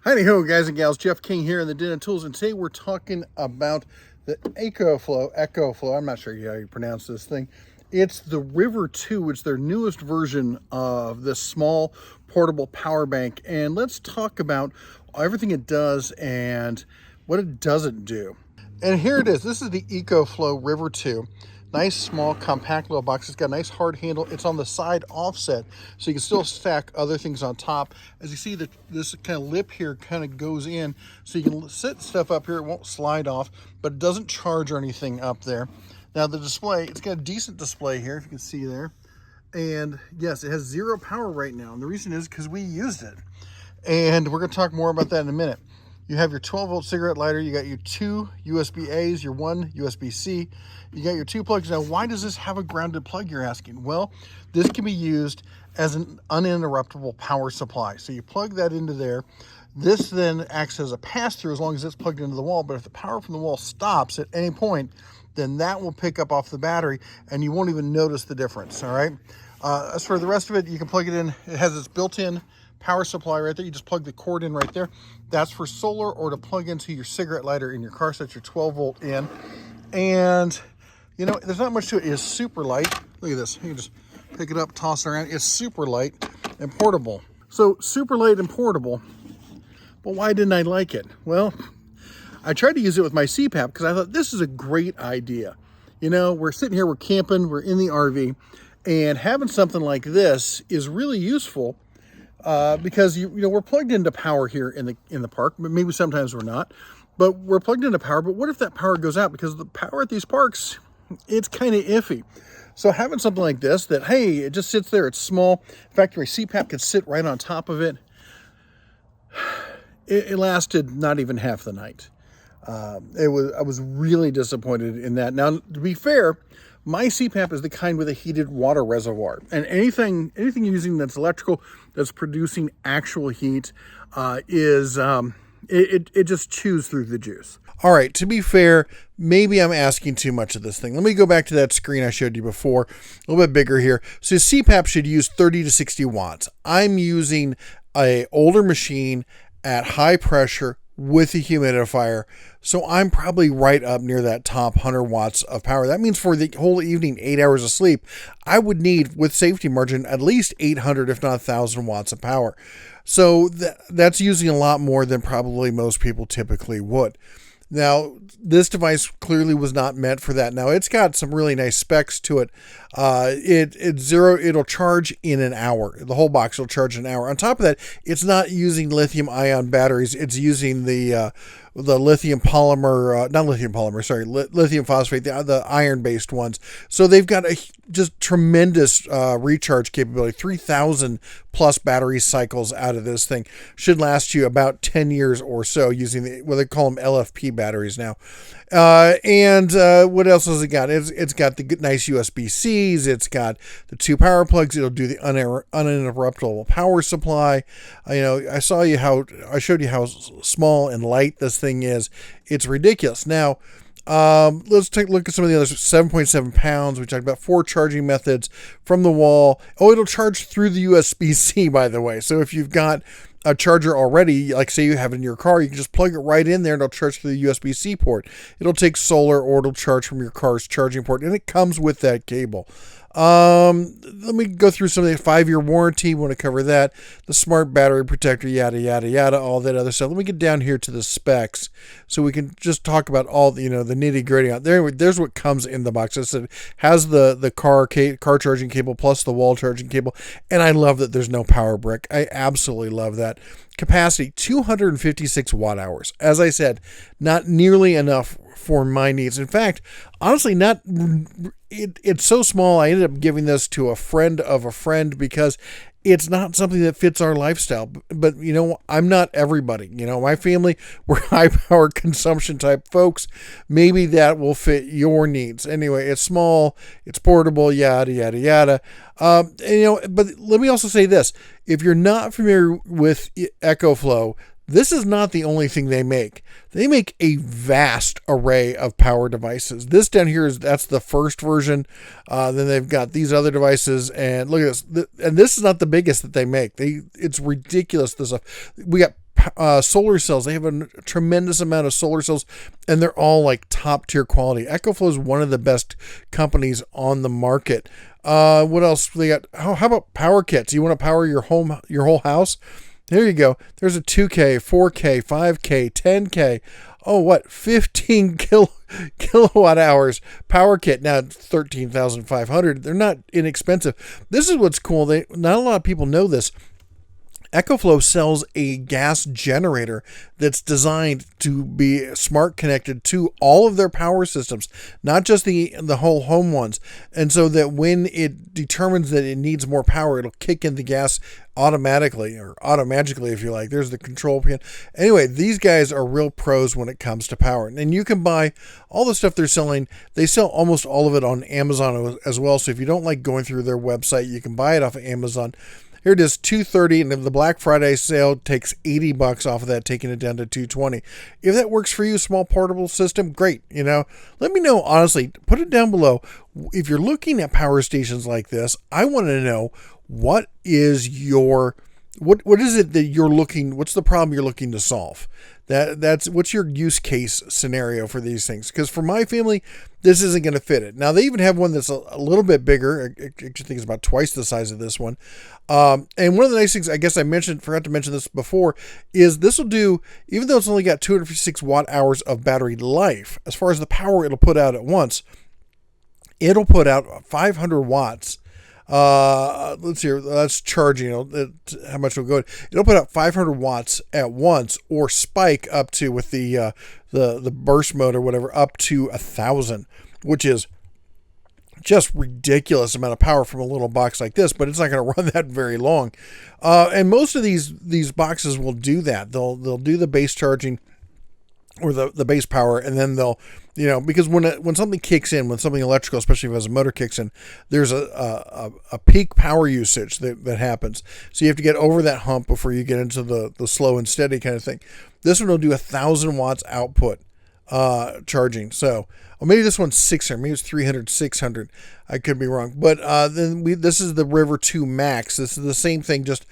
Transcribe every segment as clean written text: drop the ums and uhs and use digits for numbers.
Howdy ho, guys and gals. Jeff King here in the Den of Tools, and today we're talking about the EcoFlow. I'm not sure how you pronounce this thing. It's the River 2. It's their newest version of this small portable power bank, and let's talk about everything it does and what it doesn't do. And here it is. This is the EcoFlow River 2. Nice, small, compact little box. It's got a nice hard handle. It's on the side offset, so you can still stack other things on top. As you see, this kind of lip here kind of goes in, so you can sit stuff up here. It won't slide off, but it doesn't charge or anything up there. Now, the display, it's got a decent display here, if you can see there. And yes, it has 0 power right now, and the reason is because we used it. And we're going to talk more about that in a minute. You have your 12-volt cigarette lighter. You got your 2 USB-A's, your 1 USB-C. You got your 2 plugs. Now, why does this have a grounded plug, you're asking? Well, this can be used as an uninterruptible power supply. So you plug that into there. This then acts as a pass-through as long as it's plugged into the wall. But if the power from the wall stops at any point, then that will pick up off the battery, and you won't even notice the difference, all right? As for the rest of it, you can plug it in. It has its built-in power supply right there. You just plug the cord in right there. That's for solar or to plug into your cigarette lighter in your car. So that's your 12-volt in. And, you know, there's not much to it. It is super light. Look at this. You can just pick it up, toss it around. It's super light and portable. So super light and portable. But why didn't I like it? Well, I tried to use it with my CPAP because I thought this is a great idea. You know, we're sitting here, we're camping, we're in the RV, and having something like this is really useful because you know we're plugged into power here in the park, but maybe sometimes we're not. But we're plugged into power. But what if that power goes out? Because the power at these parks, it's kind of iffy. So having something like this, that hey, it just sits there. It's small. In fact, your CPAP could sit right on top of it. It lasted not even half the night. I was really disappointed in that. Now, to be fair, my CPAP is the kind with a heated water reservoir, and anything using that's electrical, that's producing actual heat, it just chews through the juice. All right, to be fair, maybe I'm asking too much of this thing. Let me go back to that screen I showed you before, a little bit bigger here. So CPAP should use 30 to 60 watts. I'm using an older machine at high pressure with a humidifier, so I'm probably right up near that top 100 watts of power. That means for the whole evening, 8 hours of sleep, I would need, with safety margin, at least 800 if not 1,000 watts of power. So that's using a lot more than probably most people typically would. Now, this device clearly was not meant for that. Now, it's got some really nice specs to it. It'll charge in an hour. The whole box will charge in an hour. On top of that, it's not using lithium-ion batteries. It's using the lithium polymer, lithium phosphate, the iron-based ones. So they've got a just tremendous recharge capability. 3,000 plus battery cycles out of this thing. Should last you about 10 years or so using what they call them LFP batteries now. What else has it got? It's got the nice USB-Cs. It's got the 2 power plugs. It'll do the uninterruptible power supply. I showed you how small and light this thing is. It's ridiculous. Now, let's take a look at some of the others. 7.7 pounds. We talked about 4 charging methods from the wall. Oh, it'll charge through the USB-C, by the way. So if you've got a charger already, like say you have it in your car, you can just plug it right in there and it'll charge through the USB-C port. It'll take solar or it'll charge from your car's charging port, and it comes with that cable. Let me go through some of the 5-year warranty. We want to cover that. The smart battery protector, yada, yada, yada, all that other stuff. Let me get down here to the specs so we can just talk about all the nitty gritty out there. There's what comes in the box. It has the car charging cable plus the wall charging cable. And I love that there's no power brick. I absolutely love that. Capacity, 256 watt hours. As I said, not nearly enough for my needs. In fact, honestly, it's so small, I ended up giving this to a friend of a friend because it's not something that fits our lifestyle. But, I'm not everybody. My family, we're high power consumption type folks. Maybe that will fit your needs. Anyway, it's small, it's portable, yada, yada, yada. But let me also say this. If you're not familiar with EcoFlow, this is not the only thing they make. They make a vast array of power devices. This down here that's the first version. Then they've got these other devices, and look at this. And this is not the biggest that they make. It's ridiculous. We got solar cells. They have a tremendous amount of solar cells, and they're all like top tier quality. EcoFlow is one of the best companies on the market. What else they got? How about power kits? You want to power your whole house? There you go. There's a 2K, 4K, 5K, 10K. Oh, what? 15 kilowatt hours power kit. Now 13,500. They're not inexpensive. This is what's cool. Not a lot of people know this. EcoFlow sells a gas generator that's designed to be smart connected to all of their power systems, not just the whole home ones. And so that when it determines that it needs more power, it'll kick in the gas automatically or automagically, if you like. There's the control pin. Anyway, these guys are real pros when it comes to power. And you can buy all the stuff they're selling. They sell almost all of it on Amazon as well. So if you don't like going through their website, you can buy it off of Amazon. Here it is, $230, and the Black Friday sale takes $80 off of that, taking it down to $220. If that works for you, small portable system, great. Let me know, honestly, put it down below. If you're looking at power stations like this, I want to know what is it that you're looking, what's the problem you're looking to solve? That's what's your use case scenario for these things? Because for my family, this isn't going to fit it. Now, they even have one that's a little bit bigger. I think it's about twice the size of this one. And one of the nice things, I guess forgot to mention this before, is this will do, even though it's only got 256 watt hours of battery life, as far as the power it'll put out at once, it'll put out 500 watts. Let's see, that's charging, how much it'll go. It'll put out 500 watts at once, or spike up to, with the burst mode or whatever, up to 1,000, which is just ridiculous amount of power from a little box like this, but it's not going to run that very long. And most of these boxes will do that. They'll do the base charging or the base power, and then they'll, because when something kicks in, when something electrical, especially if it has a motor kicks in, there's a peak power usage that happens. So you have to get over that hump before you get into the slow and steady kind of thing. This one will do 1,000 watts output charging. So, or maybe this one's 600, maybe it's 300, 600. I could be wrong. But this is the River 2 Max. This is the same thing, just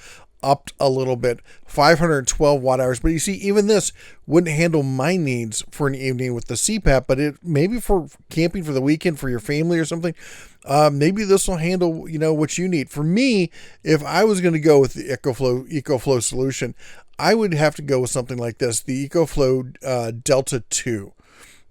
upped a little bit, 512 watt hours. But you see, even this wouldn't handle my needs for an evening with the CPAP, but it maybe for camping for the weekend for your family or something. Maybe this will handle, what you need. For me, if I was going to go with the EcoFlow solution, I would have to go with something like this, the EcoFlow Delta 2.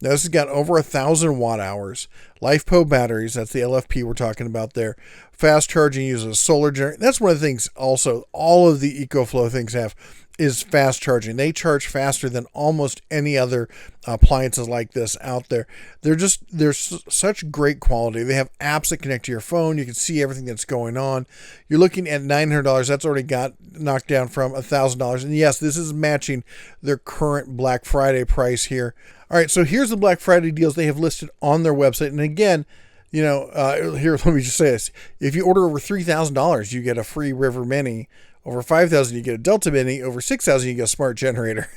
Now, this has got over 1,000 watt hours, LifePo batteries, that's the LFP we're talking about there. Fast charging, uses solar generator. That's one of the things also all of the EcoFlow things have is fast charging. They charge faster than almost any other appliances like this out there. They're such great quality. They have apps that connect to your phone. You can see everything that's going on. You're looking at $900. That's already got knocked down from $1,000. And yes, this is matching their current Black Friday price here. All right, so here's the Black Friday deals they have listed on their website. And again, here, let me just say this. If you order over $3,000, you get a free River Mini. Over $5,000, you get a Delta Mini. Over $6,000, you get a smart generator.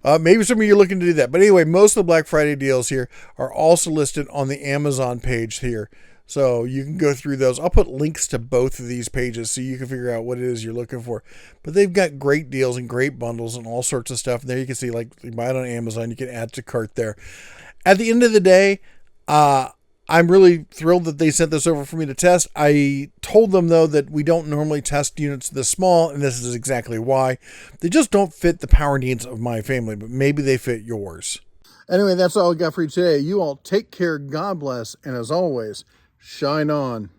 Maybe some of you are looking to do that. But anyway, most of the Black Friday deals here are also listed on the Amazon page here. So you can go through those. I'll put links to both of these pages so you can figure out what it is you're looking for. But they've got great deals and great bundles and all sorts of stuff. And there you can see, like, you buy it on Amazon, you can add to cart there. At the end of the day, I'm really thrilled that they sent this over for me to test. I told them, though, that we don't normally test units this small, and this is exactly why. They just don't fit the power needs of my family, but maybe they fit yours. Anyway, that's all I got for you today. You all take care, God bless, and as always, shine on.